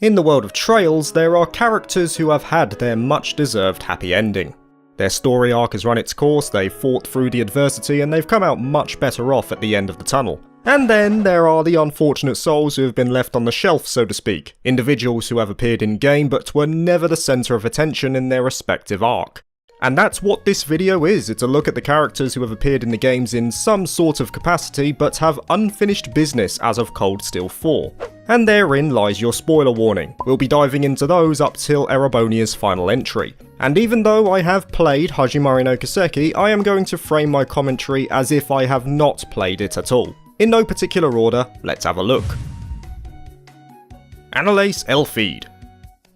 In the world of Trails, there are characters who have had their much-deserved happy ending. Their story arc has run its course, they've fought through the adversity, and they've come out much better off at the end of the tunnel. And then there are the unfortunate souls who have been left on the shelf, so to speak, individuals who have appeared in-game but were never the centre of attention in their respective arc. And that's what this video is, it's a look at the characters who have appeared in the games in some sort of capacity but have unfinished business as of Cold Steel 4. And therein lies your spoiler warning. We'll be diving into those up till Erebonia's final entry. And even though I have played Hajimari no Kiseki, I am going to frame my commentary as if I have not played it at all. In no particular order, let's have a look. Annelise Elfide.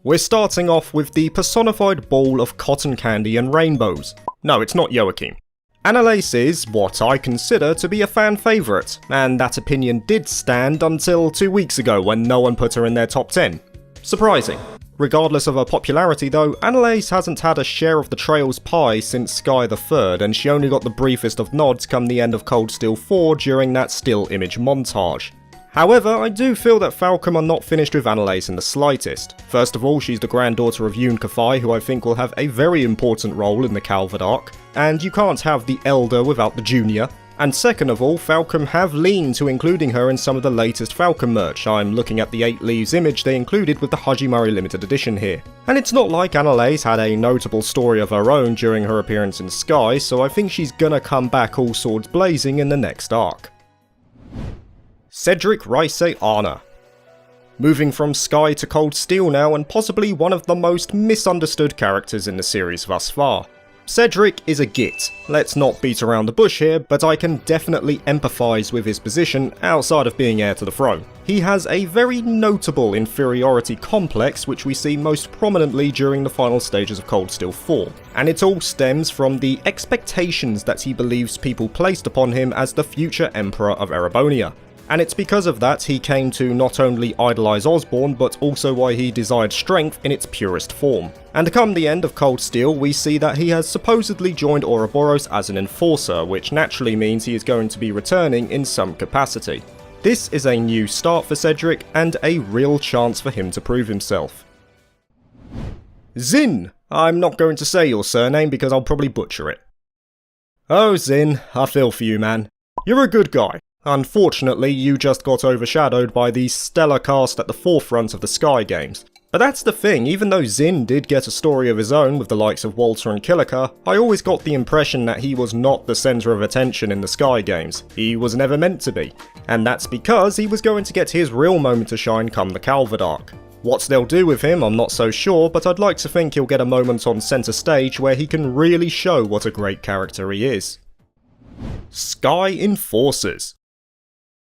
We're starting off with the personified ball of cotton candy and rainbows. No, it's not Joachim. Annelise is what I consider to be a fan favourite, and that opinion did stand until 2 weeks ago when no one put her in their top 10. Surprising. Regardless of her popularity though, Annelise hasn't had a share of the Trails pie since Sky III, and she only got the briefest of nods come the end of Cold Steel 4 during that still image montage. However, I do feel that Falcom are not finished with Annelise in the slightest. First of all, she's the granddaughter of Yoon Kafai, who I think will have a very important role in the Calvard arc, and you can't have the elder without the junior. And second of all, Falcom have leaned to including her in some of the latest Falcom merch. I'm looking at the 8 Leaves image they included with the Hajimari limited edition here. And it's not like Annelise had a notable story of her own during her appearance in Sky, so I think she's gonna come back all swords blazing in the next arc. Cedric Rice Arna. Moving from Sky to Cold Steel now, and possibly one of the most misunderstood characters in the series thus far. Cedric is a git. Let's not beat around the bush here, but I can definitely empathise with his position outside of being heir to the throne. He has a very notable inferiority complex which we see most prominently during the final stages of Cold Steel 4, and it all stems from the expectations that he believes people placed upon him as the future Emperor of Erebonia. And it's because of that he came to not only idolise Osborne, but also why he desired strength in its purest form. And come the end of Cold Steel, we see that he has supposedly joined Ouroboros as an enforcer, which naturally means he is going to be returning in some capacity. This is a new start for Cedric, and a real chance for him to prove himself. Zin! I'm not going to say your surname because I'll probably butcher it. Oh Zin, I feel for you, man. You're a good guy. Unfortunately, you just got overshadowed by the stellar cast at the forefront of the Sky games. But that's the thing, even though Zin did get a story of his own with the likes of Walter and Killiker, I always got the impression that he was not the centre of attention in the Sky games. He was never meant to be. And that's because he was going to get his real moment to shine come the Calvard arc. What they'll do with him, I'm not so sure, but I'd like to think he'll get a moment on centre stage where he can really show what a great character he is. Sky Enforcers.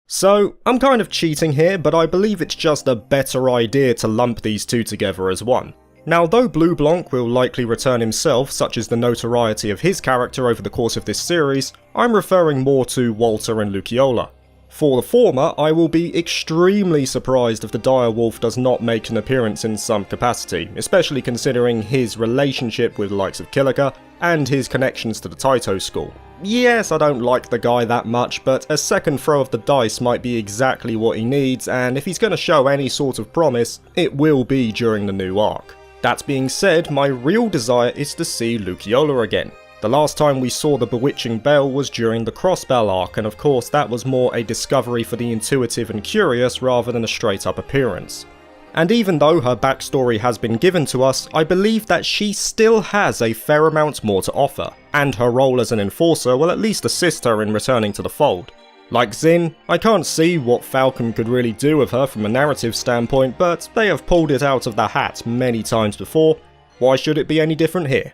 So, I'm kind of cheating here, but I believe it's just a better idea to lump these two together as one. Now, though Blue Blanc will likely return himself, such as the notoriety of his character over the course of this series, I'm referring more to Walter and Luciola. For the former, I will be extremely surprised if the Dire Wolf does not make an appearance in some capacity, especially considering his relationship with the likes of Killiker and his connections to the Taito school. Yes, I don't like the guy that much, but a second throw of the dice might be exactly what he needs, and if he's going to show any sort of promise, it will be during the new arc. That being said, my real desire is to see Luciola again. The last time we saw the bewitching Belle was during the Crossbell arc, and of course that was more a discovery for the intuitive and curious rather than a straight up appearance. And even though her backstory has been given to us, I believe that she still has a fair amount more to offer, and her role as an enforcer will at least assist her in returning to the fold. Like Zin, I can't see what Falcom could really do with her from a narrative standpoint, but they have pulled it out of the hat many times before. Why should it be any different here?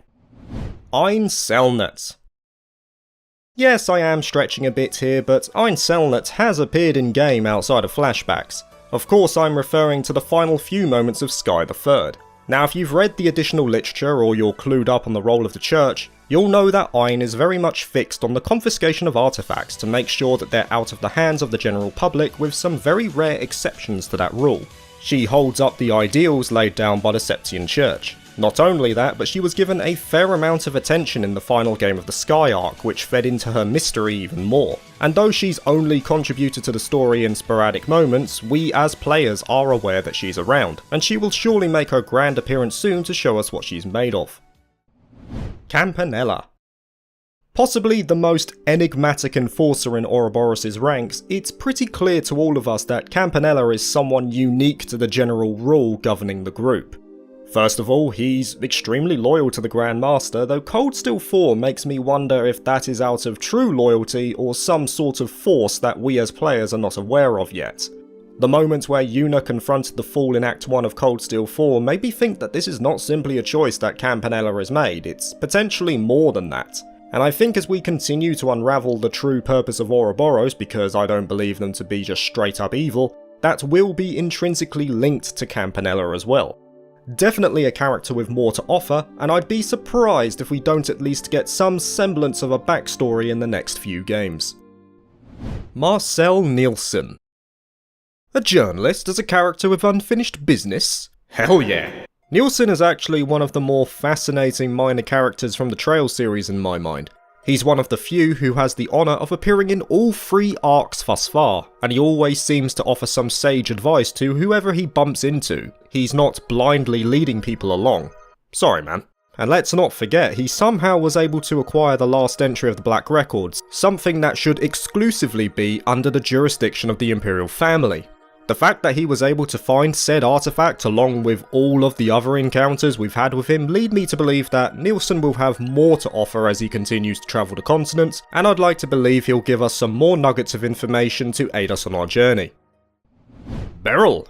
Ein Selnut. Yes, I am stretching a bit here, but Ein Selnut has appeared in game outside of flashbacks. Of course, I'm referring to the final few moments of Sky III. Now, if you've read the additional literature or you're clued up on the role of the church, you'll know that Ein is very much fixed on the confiscation of artifacts to make sure that they're out of the hands of the general public, with some very rare exceptions to that rule. She holds up the ideals laid down by the Septian Church. Not only that, but she was given a fair amount of attention in the final game of the Sky arc, which fed into her mystery even more. And though she's only contributed to the story in sporadic moments, we as players are aware that she's around, and she will surely make her grand appearance soon to show us what she's made of. Campanella. Possibly the most enigmatic enforcer in Ouroboros' ranks, it's pretty clear to all of us that Campanella is someone unique to the general rule governing the group. First of all, he's extremely loyal to the Grand Master, though Cold Steel 4 makes me wonder if that is out of true loyalty or some sort of force that we as players are not aware of yet. The moment where Yuna confronted the Fool in Act 1 of Cold Steel 4 made me think that this is not simply a choice that Campanella has made, it's potentially more than that. And I think as we continue to unravel the true purpose of Ouroboros, because I don't believe them to be just straight up evil, that will be intrinsically linked to Campanella as well. Definitely a character with more to offer, and I'd be surprised if we don't at least get some semblance of a backstory in the next few games. Marcel Nielsen. A journalist as a character with unfinished business? Hell yeah! Nielsen is actually one of the more fascinating minor characters from the Trail series in my mind. He's one of the few who has the honour of appearing in all 3 arcs thus far, and he always seems to offer some sage advice to whoever he bumps into. He's not blindly leading people along. Sorry man. And let's not forget, he somehow was able to acquire the last entry of the Black Records, something that should exclusively be under the jurisdiction of the Imperial family. The fact that he was able to find said artifact along with all of the other encounters we've had with him lead me to believe that Nielsen will have more to offer as he continues to travel the continent, and I'd like to believe he'll give us some more nuggets of information to aid us on our journey. Beryl.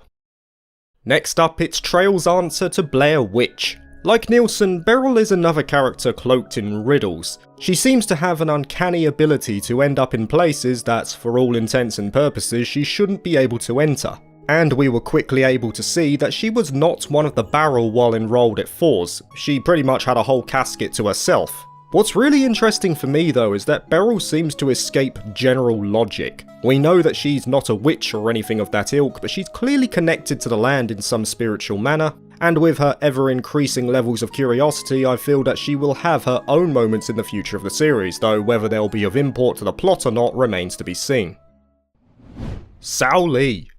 Next up, it's Trail's answer to Blair Witch. Like Nielsen, Beryl is another character cloaked in riddles. She seems to have an uncanny ability to end up in places that, for all intents and purposes, she shouldn't be able to enter. And we were quickly able to see that she was not one of the barrel while enrolled at Fours. She pretty much had a whole casket to herself. What's really interesting for me though is that Beryl seems to escape general logic. We know that she's not a witch or anything of that ilk, but she's clearly connected to the land in some spiritual manner, and with her ever-increasing levels of curiosity, I feel that she will have her own moments in the future of the series, though whether they'll be of import to the plot or not remains to be seen. Sao Lee.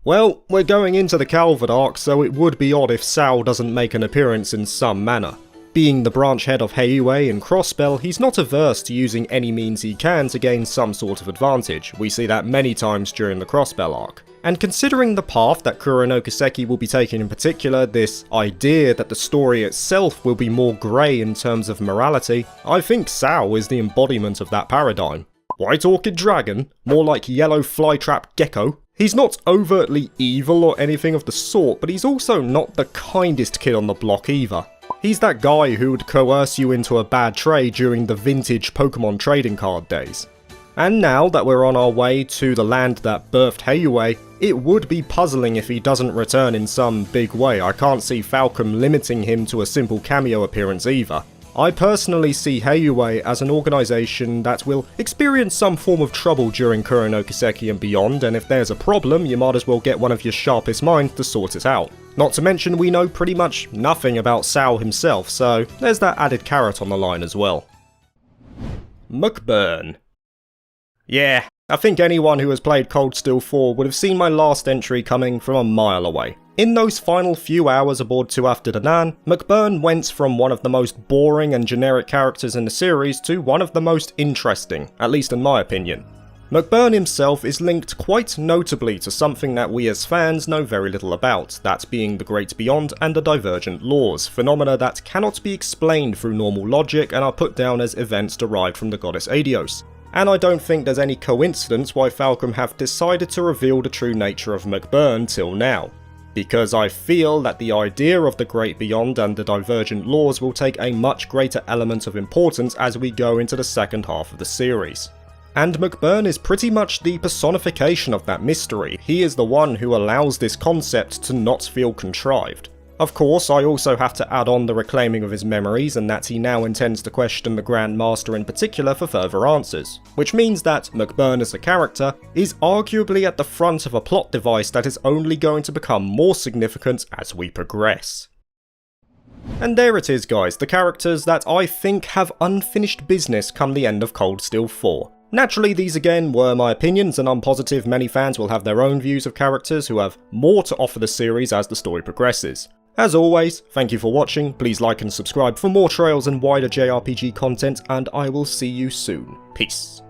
Well, we're going into the Calvert arc, so it would be odd if Sao doesn't make an appearance in some manner. Being the branch head of Heiue in Crossbell, he's not averse to using any means he can to gain some sort of advantage. We see that many times during the Crossbell arc. And considering the path that Kuro no Kiseki will be taking in particular, this idea that the story itself will be more grey in terms of morality, I think Sao is the embodiment of that paradigm. White Orchid Dragon? More like Yellow Flytrap Gecko? He's not overtly evil or anything of the sort, but he's also not the kindest kid on the block either. He's that guy who would coerce you into a bad trade during the vintage Pokemon trading card days. And now that we're on our way to the land that birthed Heiue, it would be puzzling if he doesn't return in some big way. I can't see Falcom limiting him to a simple cameo appearance either. I personally see Heiue as an organisation that will experience some form of trouble during Kuro no Kiseki and beyond, and if there's a problem, you might as well get one of your sharpest minds to sort it out. Not to mention we know pretty much nothing about Sao himself, so there's that added carrot on the line as well. McBurn. Yeah, I think anyone who has played Cold Steel 4 would have seen my last entry coming from a mile away. In those final few hours aboard Tuatha De Danann, McBurn went from one of the most boring and generic characters in the series to one of the most interesting, at least in my opinion. McBurn himself is linked quite notably to something that we as fans know very little about, that being the Great Beyond and the Divergent Laws, phenomena that cannot be explained through normal logic and are put down as events derived from the goddess Aidios. And I don't think there's any coincidence why Falcom have decided to reveal the true nature of McBurn till now. Because I feel that the idea of the Great Beyond and the Divergent Laws will take a much greater element of importance as we go into the second half of the series. And McBurn is pretty much the personification of that mystery. He is the one who allows this concept to not feel contrived. Of course, I also have to add on the reclaiming of his memories and that he now intends to question the Grand Master in particular for further answers, which means that McBurn as a character is arguably at the front of a plot device that is only going to become more significant as we progress. And there it is guys, the characters that I think have unfinished business come the end of Cold Steel 4. Naturally, these again were my opinions, and I'm positive many fans will have their own views of characters who have more to offer the series as the story progresses. As always, thank you for watching, please like and subscribe for more trails and wider JRPG content, and I will see you soon. Peace.